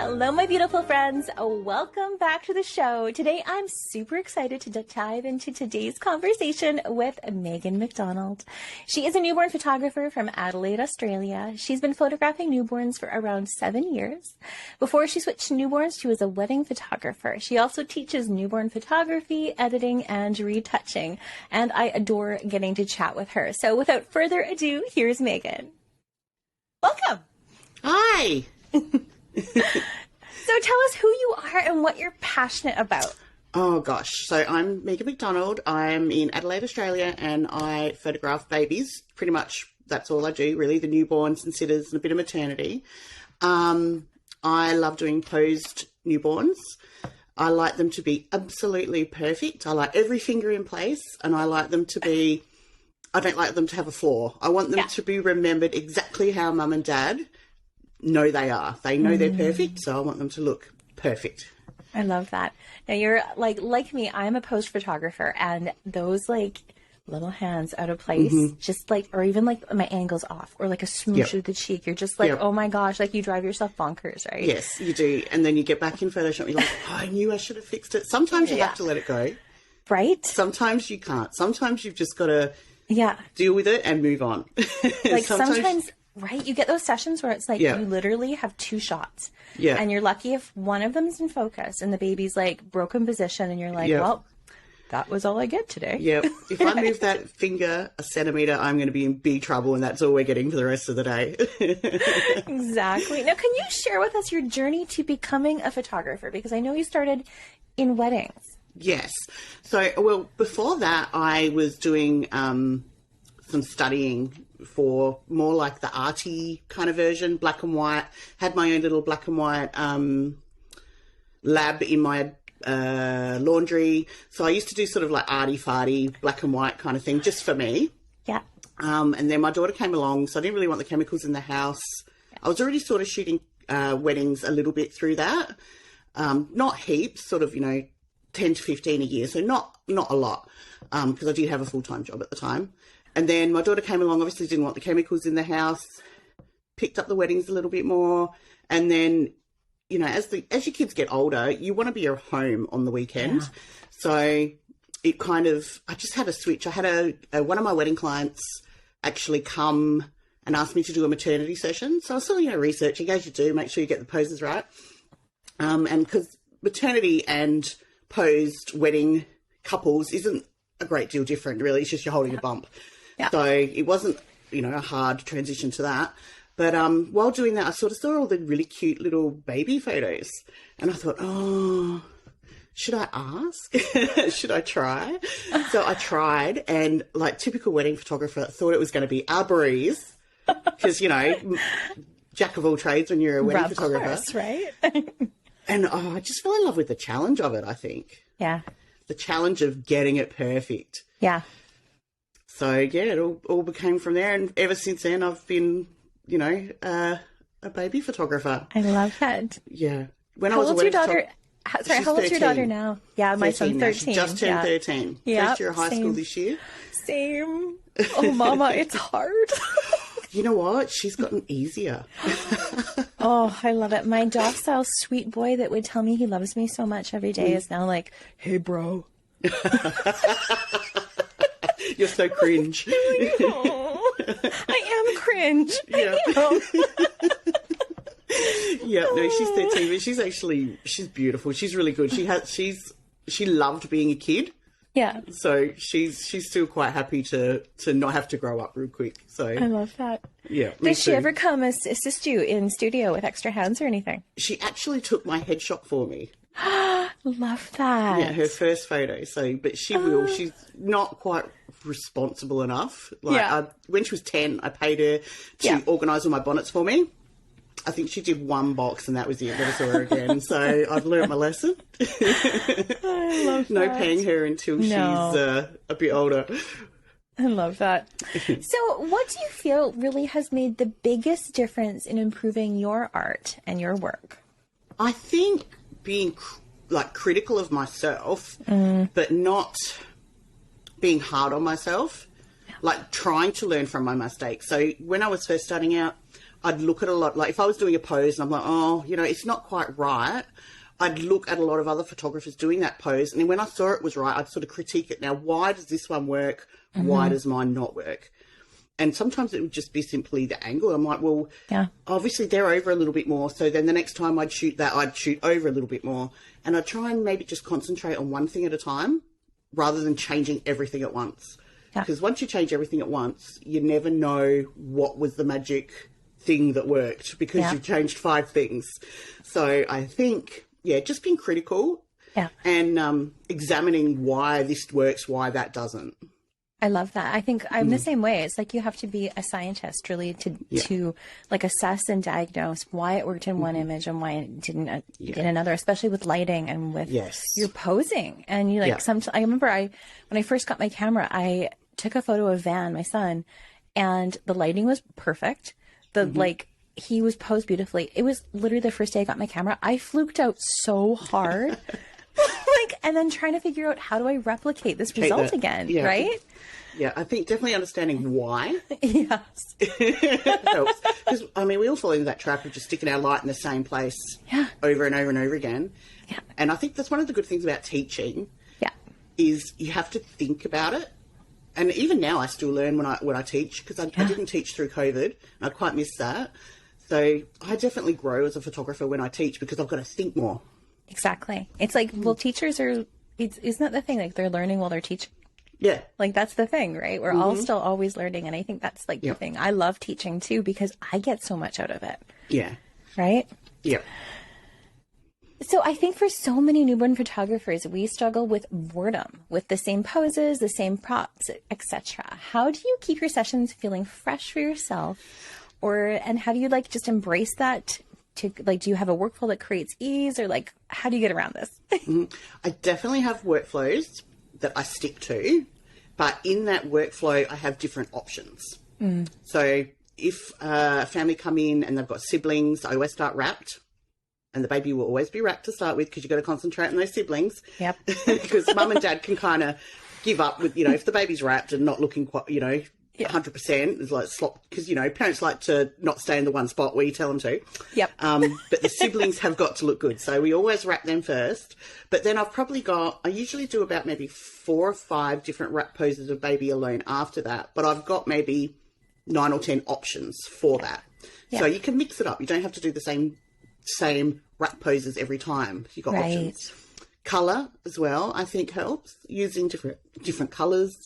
Hello, my beautiful friends. Welcome back to the show. Today, I'm super excited to dive into today's conversation with Megan McDonald. She is a newborn photographer from Adelaide, Australia. She's been photographing newborns for around 7 years. Before she switched to newborns, she was a wedding photographer. She also teaches newborn photography, editing, and retouching. And I adore getting to chat with her. So without further ado, here's Megan. Welcome. Hi. So tell us who you are and what you're passionate about. Oh, gosh. So I'm Megan McDonald. I'm in Adelaide, Australia, and I photograph babies. Pretty much that's all I do, really, the newborns and sitters and a bit of maternity. I love doing posed newborns. I like them to be absolutely perfect. I like every finger in place, and I like them to be, I don't like them to have a flaw. I want them to be remembered exactly how mum and dad know they are. They know they're perfect, so I want them to look perfect. I love that. Now you're like me, I'm a post photographer, and those little hands out of place, just or even my angles off, or a smoosh of the cheek, you're just oh my gosh, you drive yourself bonkers, right? Yes, you do. And then you get back in Photoshop, you're like, oh, I knew I should have fixed it. Sometimes you have to let it go. Right? Sometimes you can't. Sometimes you've just got to deal with it and move on. Sometimes right, you get those sessions where it's you literally have two shots. Yeah. And you're lucky if one of them's in focus and the baby's broken position and you're well, that was all I get today. Yeah. If I move that finger a centimetre, I'm going to be in big trouble, and that's all we're getting for the rest of the day. Exactly. Now, can you share with us your journey to becoming a photographer? Because I know you started in weddings. Yes. So, well, before that, I was doing some studying for more like the arty kind of version, black and white. Had my own little black and white lab in my laundry. So I used to do sort of arty-farty, black and white kind of thing just for me. Yeah. And then my daughter came along, so I didn't really want the chemicals in the house. Yeah. I was already sort of shooting weddings a little bit through that. Not heaps, sort of, 10 to 15 a year, so not a lot, because I did have a full-time job at the time. And then my daughter came along, obviously didn't want the chemicals in the house, picked up the weddings a little bit more. And then, as your kids get older, you want to be at home on the weekend. Yeah. So it kind of, I just had a switch. I had one of my wedding clients actually come and ask me to do a maternity session. So I was sort of, researching, as you do, make sure you get the poses right. And because maternity and posed wedding couples isn't a great deal different, really. It's just you're holding a bump. Yeah. So it wasn't, a hard transition to that. But while doing that, I sort of saw all the really cute little baby photos. And I thought, oh, should I ask? Should I try? So I tried, and typical wedding photographer, thought it was going to be a breeze. Because, jack of all trades when you're a wedding photographer. Course, right? And I just fell in love with the challenge of it, I think. Yeah. The challenge of getting it perfect. Yeah. So, it all became from there. And ever since then, I've been, a baby photographer. I love that. Yeah. How old's your daughter? How old's your daughter now? Yeah, my son's 13. She just turned 13. Yeah. First year of high school this year. Same. Oh, Mama, it's hard. You know what? She's gotten easier. Oh, I love it. My docile, sweet boy that would tell me he loves me so much every day is now hey, bro. You're so cringe. Oh, I am cringe. Yeah. I Yeah, no, she's 13, but she's beautiful. She's really good. She loved being a kid. Yeah. So she's still quite happy to not have to grow up real quick. So I love that. Yeah. Does she ever come assist you in studio with extra hands or anything? She actually took my headshot for me. Love that. Yeah, her first photo. So, but she will. She's not quite responsible enough. When she was 10, I paid her to organise all my bonnets for me. I think she did one box and that was it. Never saw her again. So I've learnt my lesson. I love that. No paying her until she's a bit older. I love that. So what do you feel really has made the biggest difference in improving your art and your work? I think being critical of myself, but not being hard on myself. like trying to learn from my mistakes. So when I was first starting out, I'd look at a lot, like if I was doing a pose and I'm like, oh, you know, it's not quite right, I'd look at a lot of other photographers doing that pose. And then when I saw it was right, I'd sort of critique it. Now, why does this one work? Why does mine not work? And sometimes it would just be simply the angle. I'm like, well, obviously they're over a little bit more. So then the next time I'd shoot that, I'd shoot over a little bit more. And I'd try and maybe just concentrate on one thing at a time rather than changing everything at once. Because once you change everything at once, you never know what was the magic thing that worked because you've changed 5 things. So I think, just being critical and examining why this works, why that doesn't. I love that. I think I'm the same way. It's like you have to be a scientist really to like assess and diagnose why it worked in one image and why it didn't in another, especially with lighting and with your posing. And you like I remember when I first got my camera, I took a photo of Van, my son, and the lighting was perfect. The like he was posed beautifully. It was literally the first day I got my camera. I fluked out so hard. And then trying to figure out how do I replicate this result again, right? Yeah, I think definitely understanding why. Yes. Helps. Because, I mean, we all fall into that trap of just sticking our light in the same place over and over and over again. Yeah. And I think that's one of the good things about teaching is you have to think about it. And even now I still learn when I teach because I didn't teach through COVID and I quite missed that. So I definitely grow as a photographer when I teach because I've got to think more. Exactly. It's like, well, teachers are, isn't that the thing? Like they're learning while they're teaching. Yeah. Like that's the thing, right? We're all still always learning. And I think that's like the thing. I love teaching too, because I get so much out of it. Yeah. Right? Yeah. So I think for so many newborn photographers, we struggle with boredom, with the same poses, the same props, etc. How do you keep your sessions feeling fresh for yourself? And how do you like just embrace that? To like, do you have a workflow that creates ease, or like, how do you get around this? I definitely have workflows that I stick to, but in that workflow, I have different options. So if a family come in and they've got siblings, I always start wrapped, and the baby will always be wrapped to start with because you've got to concentrate on those siblings. Yep. Because mum and dad can kind of give up with, if the baby's wrapped and not looking quite, 100% is like slop because parents like to not stay in the one spot where you tell them to. Yep. But the siblings have got to look good, so we always wrap them first. But then I usually do about maybe 4 or 5 different wrap poses of baby alone after that. But I've got maybe 9 or 10 options for that, so you can mix it up. You don't have to do the same wrap poses every time. You've got options. Colour as well, I think helps, using different colours.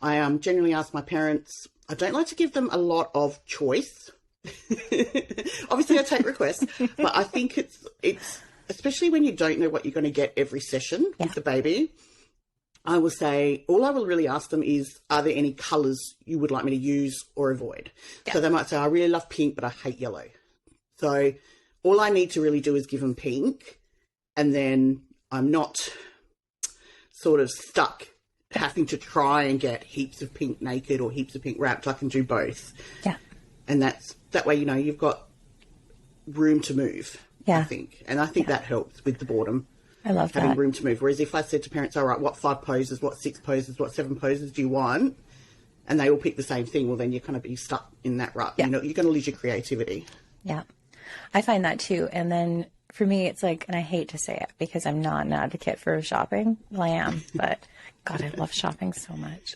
I generally ask my parents, I don't like to give them a lot of choice. Obviously I take requests, but I think it's especially when you don't know what you're going to get every session with the baby, I will say, all I will really ask them is, are there any colours you would like me to use or avoid? Yeah. So they might say, I really love pink, but I hate yellow. So all I need to really do is give them pink, and then I'm not sort of stuck having to try and get heaps of pink naked or heaps of pink wrapped. I can do both. Yeah. And that way, you've got room to move, I think. And I think that helps with the boredom. I love having room to move. Whereas if I said to parents, all right, what 5 poses, what 6 poses, what 7 poses do you want? And they all pick the same thing, well, then you're kind of be stuck in that rut. Yeah. You're going to lose your creativity. Yeah. I find that too. And then for me, it's like, and I hate to say it because I'm not an advocate for shopping. Well, I am, but God, I love shopping so much.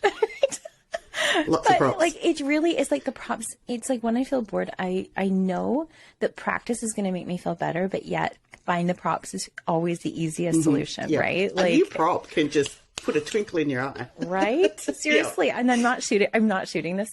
Lots of props. Like, it really is like the props. It's like when I feel bored, I know that practice is going to make me feel better, but yet buying the props is always the easiest solution, right? Like, a new prop can just put a twinkle in your eye. Right? Seriously. And I'm not shooting this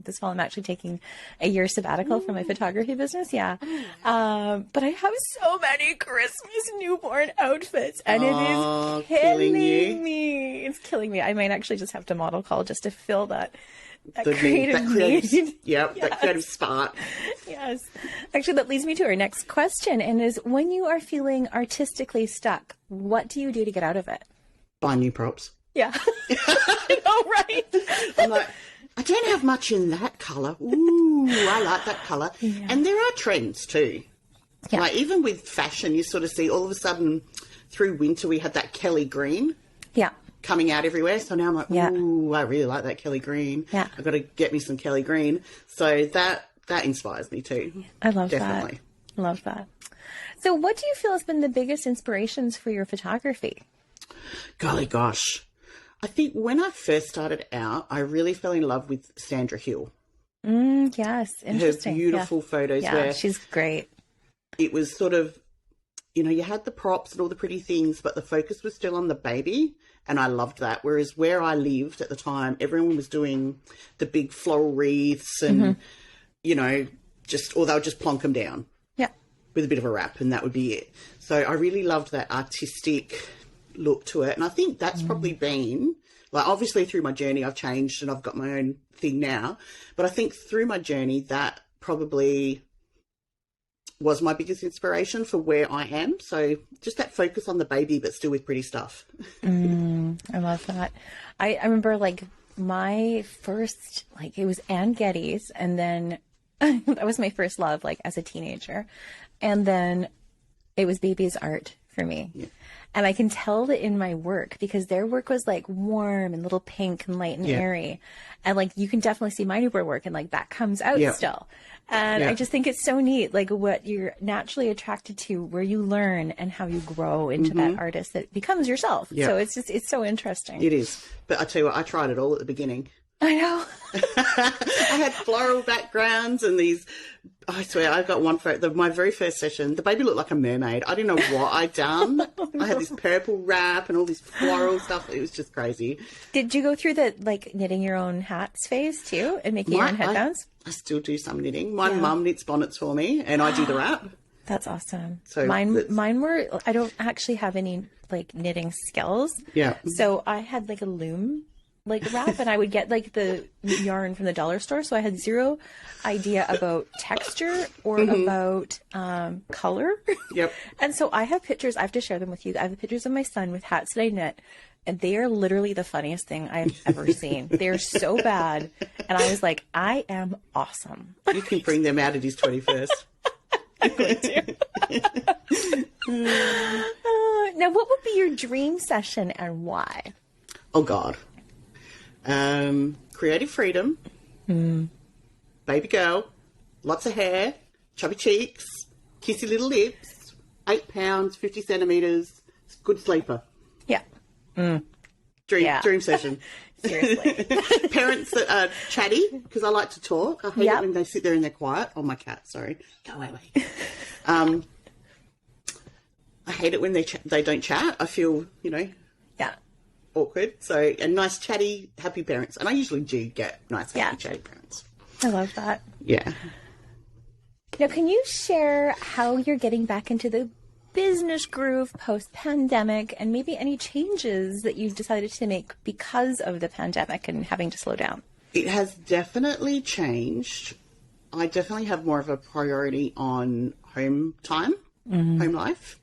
this fall. I'm actually taking a year sabbatical from my photography business. Yeah. But I have so many Christmas newborn outfits, and it is killing me. It's killing me. I might actually just have to model call just to fill that creative need. Yeah, that creative spark. Yes. Actually, that leads me to our next question, and is, when you are feeling artistically stuck, what do you do to get out of it? Buy new props. Yeah. I know, right? I'm like, I don't have much in that colour. Ooh, I like that colour. Yeah. And there are trends too. Yeah. Like, even with fashion, you sort of see all of a sudden through winter we had that Kelly green. Yeah. coming out everywhere. So now I'm like, Yeah. ooh, I really like that Kelly green. Yeah. I've got to get me some Kelly green. So that inspires me too. I love Definitely. that. Love that. So what do you feel has been the biggest inspirations for your photography? Golly gosh. I think when I first started out, I really fell in love with Sandra Hill. Yes, interesting. Her beautiful photos where she's great. it was sort of, you know, you had the props and all the pretty things, but the focus was still on the baby. And I loved that. Whereas where I lived at the time, everyone was doing the big floral wreaths and, you know, or they would just plonk them down. Yeah. With a bit of a wrap, and that would be it. So I really loved that artistic look to it. And I think that's probably been, like, obviously through my journey, I've changed and I've got my own thing now. But I think through my journey, that probably was my biggest inspiration for where I am. So just that focus on the baby, but still with pretty stuff. I love that. I remember, like, my first, like, it was Ann Getty's, and then that was my first love, like, as a teenager. And then it was Baby's art for me. Yeah. And I can tell that in my work, because their work was like warm and little pink and light and airy. And like, you can definitely see my newborn work, and like that comes out still. And I just think it's so neat, like what you're naturally attracted to, where you learn and how you grow into that artist that becomes yourself. So it's so interesting. It is. But I tell you what, I tried it all at the beginning. I know. I had floral backgrounds and these, I swear, I got one photo, my very first session, the baby looked like a mermaid. I didn't know what I'd done. I had this purple wrap and all this floral stuff. It was just crazy. Did you go through the, like, knitting your own hats phase too and making your own headbands? I still do some knitting. My mum knits bonnets for me and I do the wrap. That's awesome. So mine were, I don't actually have any, like, knitting skills. Yeah. So I had, like, a loom, like, wrap, and I would get, like, the yarn from the dollar store. So I had zero idea about texture or about color. Yep. And so I have pictures. I have to share them with you. I have pictures of my son with hats that I knit, and they are literally the funniest thing I've ever seen. They're so bad. And I was like, I am awesome. You can bring them out at his 21st. I'm going to. Now, what would be your dream session and why? Oh, God. Creative freedom, baby girl, lots of hair, chubby cheeks, kissy little lips, 8 pounds, 50 centimetres, good sleeper. Yeah. Dream session. Seriously. Parents that are chatty, because I like to talk. I hate it when they sit there and they're quiet. Oh, my cat, sorry. Go away. I hate it when they don't chat. I feel, you know. Yeah. Awkward. So, and nice, chatty, happy parents. And I usually do get nice, happy, chatty parents. I love that. Yeah. Now, can you share how you're getting back into the business groove post-pandemic, and maybe any changes that you've decided to make because of the pandemic and having to slow down? It has definitely changed. I definitely have more of a priority on home time, home life.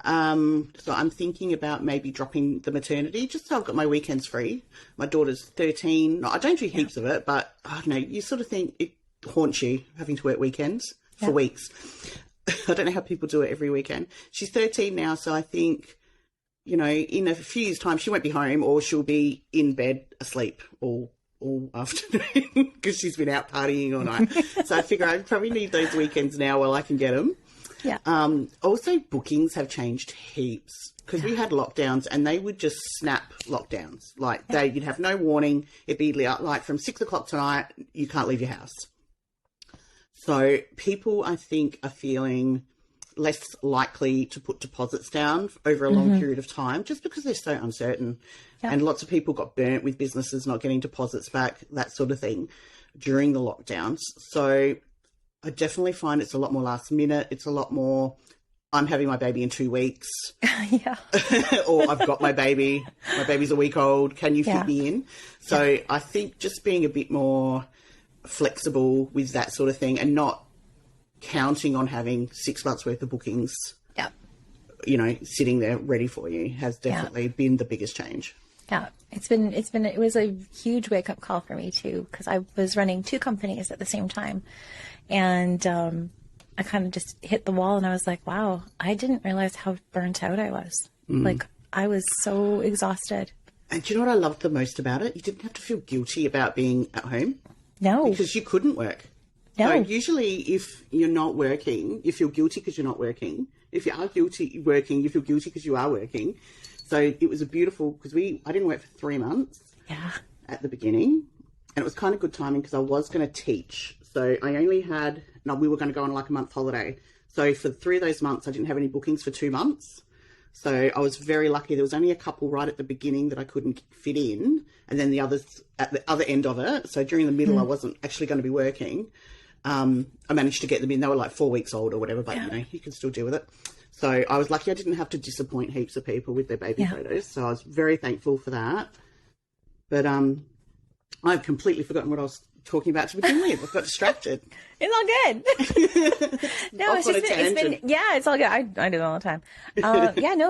So I'm thinking about maybe dropping the maternity just so I've got my weekends free. My daughter's 13. No, I don't do heaps of it, but I don't know, you sort of think it haunts you having to work weekends for weeks. I don't know how people do it every weekend. She's 13 now, so I think, you know, in a few years' time, she won't be home or she'll be in bed asleep all afternoon because she's been out partying all night. So I figure I probably need those weekends now while I can get them. Yeah. Also, bookings have changed heaps because we had lockdowns and they would just snap lockdowns. Like you'd have no warning. It'd be like from 6 o'clock tonight, you can't leave your house. So people, I think, are feeling less likely to put deposits down over a long period of time just because they're so uncertain. Yeah. And lots of people got burnt with businesses not getting deposits back, that sort of thing, during the lockdowns. So I definitely find it's a lot more last minute. It's a lot more, I'm having my baby in 2 weeks. Yeah. Or I've got my baby. My baby's a week old. Can you fit me in? So I think just being a bit more flexible with that sort of thing and not counting on having 6 months worth of bookings, you know, sitting there ready for you has definitely been the biggest change. Yeah, it was a huge wake up call for me too, because I was running 2 companies at the same time. And I kind of just hit the wall and I was like, wow, I didn't realize how burnt out I was. Like, I was so exhausted. And do you know what I loved the most about it? You didn't have to feel guilty about being at home. No. Because you couldn't work. No. So usually if you're not working, you feel guilty because you're not working. If you are working, you feel guilty because you are working. So it was a beautiful, because I didn't work for 3 months at the beginning. And it was kind of good timing because I was going to teach. So I only had, we were going to go on like a month holiday. So for 3 of those months, I didn't have any bookings for 2 months. So I was very lucky. There was only a couple right at the beginning that I couldn't fit in. And then the others at the other end of it. So during the middle, I wasn't actually going to be working. I managed to get them in. They were like 4 weeks old or whatever, but you can still deal with it. So I was lucky I didn't have to disappoint heaps of people with their baby photos. So I was very thankful for that. But I've completely forgotten what I was talking about to begin with. I got distracted. It's all good. No, it's been, it's all good. I do it all the time.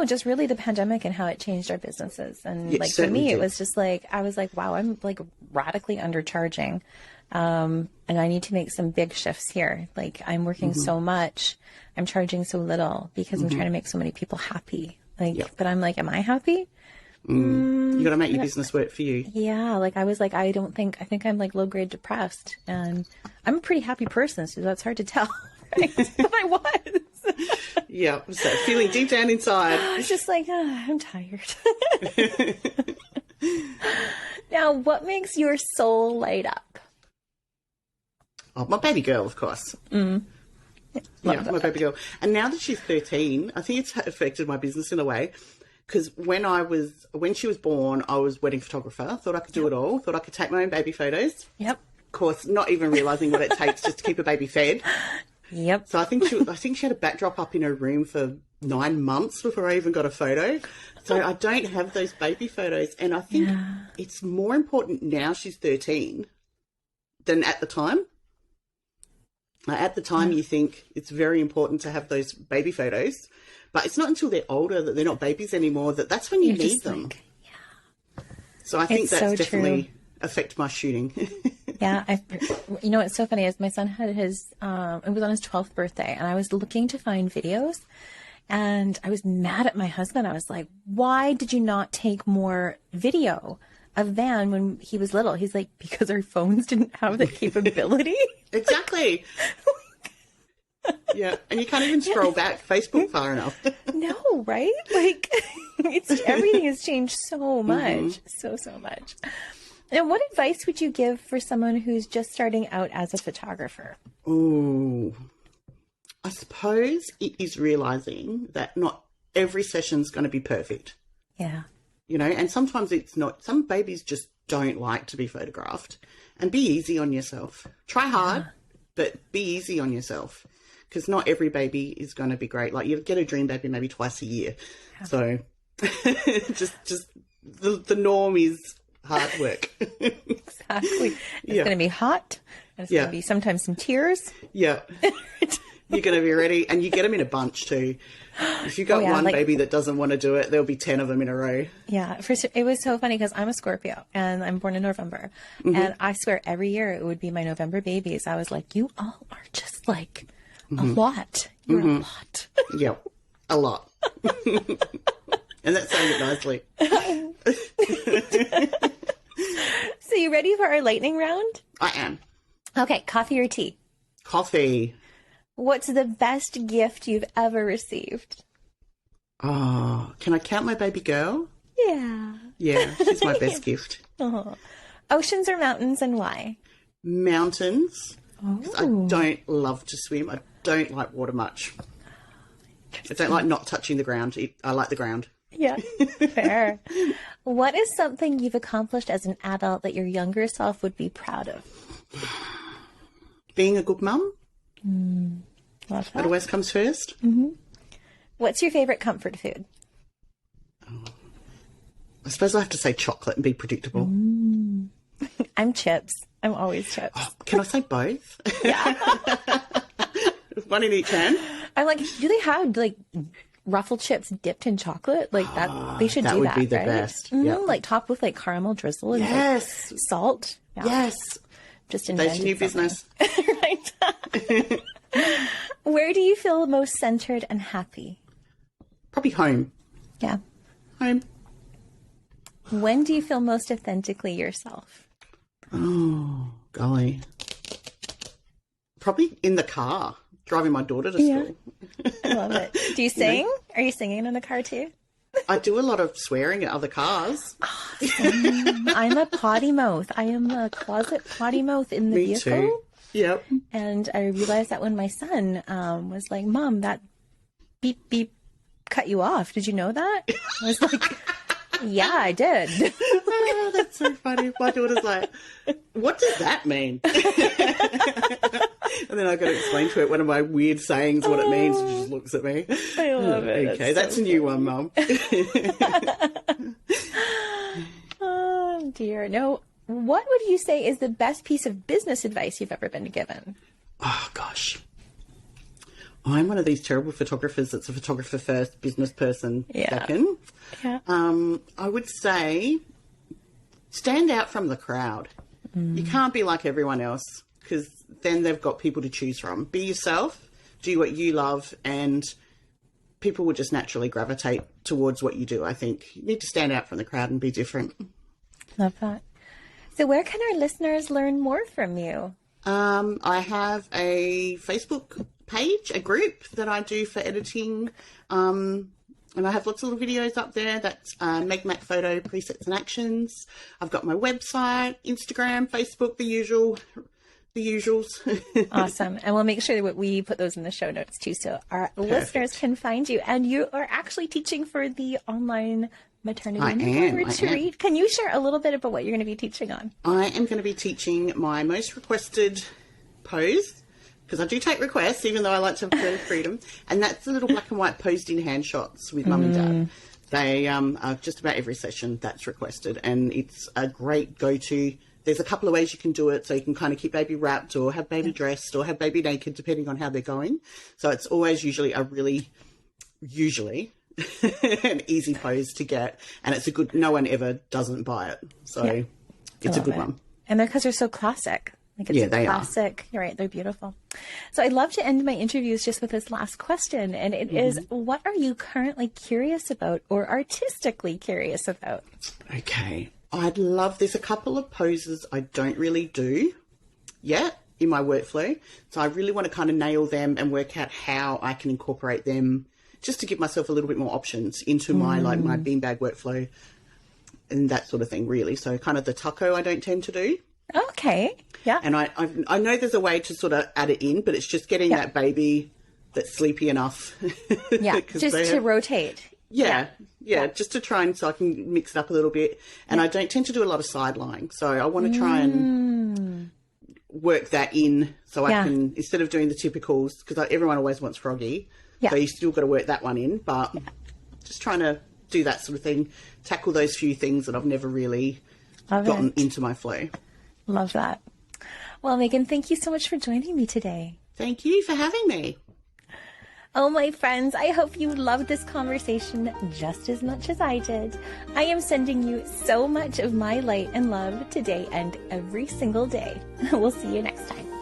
Just really the pandemic and how it changed our businesses. And like for me, it was just like, I was like, wow, I'm like radically undercharging. And I need to make some big shifts here. Like I'm working so much, I'm charging so little because I'm trying to make so many people happy. Like, but I'm like, am I happy? You got to make your business work for you. Yeah. Like I was like, I think I'm like low grade depressed, and I'm a pretty happy person. So that's hard to tell. Right? But I was. Yeah. So feeling deep down inside. I was just like, I'm tired. Now, what makes your soul light up? Oh, my baby girl, of course. My baby girl. And now that she's 13, I think it's affected my business in a way. Because when she was born, I was wedding photographer. Thought I could do it all. Thought I could take my own baby photos. Yep. Of course, not even realising what it takes just to keep a baby fed. Yep. So I think she had a backdrop up in her room for 9 months before I even got a photo. So I don't have those baby photos. And I think it's more important now she's 13 than at the time. At the time, you think it's very important to have those baby photos. But it's not until they're older, that they're not babies anymore, that's when you need them. Like, So I think that's definitely affected my shooting. You know what's so funny is my son had it was on his 12th birthday, and I was looking to find videos, and I was mad at my husband. I was like, why did you not take more video of Van when he was little? He's like, because our phones didn't have the capability. Exactly. Yeah, and you can't even scroll back Facebook far enough. No, right? Like, everything has changed so much, so much. And what advice would you give for someone who's just starting out as a photographer? Ooh, I suppose it is realising that not every session's going to be perfect. Yeah. You know, and sometimes it's not. Some babies just don't like to be photographed. And be easy on yourself. Try hard, but be easy on yourself. Because not every baby is going to be great. Like, you get a dream baby maybe twice a year. Yeah. So just the norm is hard work. Exactly. It's going to be hot. There's going to be sometimes some tears. Yeah. You're going to be ready. And you get them in a bunch too. If you've got one baby that doesn't want to do it, there'll be 10 of them in a row. Yeah. It was so funny because I'm a Scorpio and I'm born in November. And I swear every year it would be my November babies. I was like, you all are just like... a lot. You're a lot. Yeah, a lot. And that's saying it nicely. So you ready for our lightning round? I am. Okay, coffee or tea? Coffee. What's the best gift you've ever received? Oh, can I count my baby girl? Yeah. Yeah, she's my best gift. Oh. Oceans or mountains, and why? Mountains. I don't love to swim. I don't like water much. I don't like not touching the ground. I like the ground. Yeah, fair. What is something you've accomplished as an adult that your younger self would be proud of? Being a good mum. Love that. That always comes first. What's your favourite comfort food? I suppose I have to say chocolate and be predictable. I'm chips. I'm always chips. Oh, can I say both? Yeah. One in each hand. I'm like, do they have like ruffled chips dipped in chocolate? Like that, they should do that. That would be the right? best. Yep. Like topped with like caramel drizzle and like, salt. Yeah. Yes. Just that's your new business. Right. Where do you feel most centered and happy? Probably home. Yeah. Home. When do you feel most authentically yourself? Oh, golly. Probably in the car, driving my daughter to school. I love it. Do you sing? Are you singing in the car too? I do a lot of swearing at other cars. I'm a potty mouth. I am a closet potty mouth in the vehicle. Too. Yep. And I realized that when my son was like, Mom, that beep, beep cut you off. Did you know that? I was like, yeah, I did. Oh, that's so funny. My daughter's like, what does that mean? And then I got to explain to her one of my weird sayings what it means, and she just looks at me. I love it. Okay, that's so a new one, Mum. Oh, dear. No, what would you say is the best piece of business advice you've ever been given? Oh, gosh. I'm one of these terrible photographers that's a photographer first, business person second. Yeah. I would say stand out from the crowd. You can't be like everyone else, because then they've got people to choose from. Be yourself, do what you love, and people will just naturally gravitate towards what you do, I think. You need to stand out from the crowd and be different. Love that. So where can our listeners learn more from you? I have a Facebook page, a group that I do for editing, and I have lots of little videos up there. That's Meg Mac Photo Presets and Actions. I've got my website, Instagram, Facebook, the usuals. Awesome. And we'll make sure that we put those in the show notes too, so our listeners can find you. And you are actually teaching for the online maternity retreat. Can you share a little bit about what you're going to be teaching on? I am going to be teaching my most requested pose, because I do take requests, even though I like to have freedom. And that's the little black and white posed in hand shots with Mum and Dad. They are just about every session that's requested, and it's a great go-to. There's a couple of ways you can do it, so you can kind of keep baby wrapped or have baby dressed or have baby naked, depending on how they're going. So it's always usually an easy pose to get, and it's a good, no one ever doesn't buy it. So it's a good one. And they're, because they're so classic. Like it's they classic. You're right. They're beautiful. So I love to end my interviews just with this last question. And it is, what are you currently curious about or artistically curious about? Okay. I'd love, there's a couple of poses I don't really do yet in my workflow. So I really want to kind of nail them and work out how I can incorporate them, just to give myself a little bit more options into my my beanbag workflow and that sort of thing, really. So kind of the taco I don't tend to do. Okay. Yeah. And I know there's a way to sort of add it in, but it's just getting that baby that's sleepy enough. Yeah, just to rotate. Yeah, just to try and so I can mix it up a little bit. And I don't tend to do a lot of side lying, so I want to try and work that in so I can, instead of doing the typicals, because everyone always wants froggy, so you still got to work that one in, but just trying to do that sort of thing, tackle those few things that I've never really gotten into my flow. Love that. Well, Megan, thank you so much for joining me today. Thank you for having me. Oh, my friends, I hope you loved this conversation just as much as I did. I am sending you so much of my light and love today and every single day. We'll see you next time.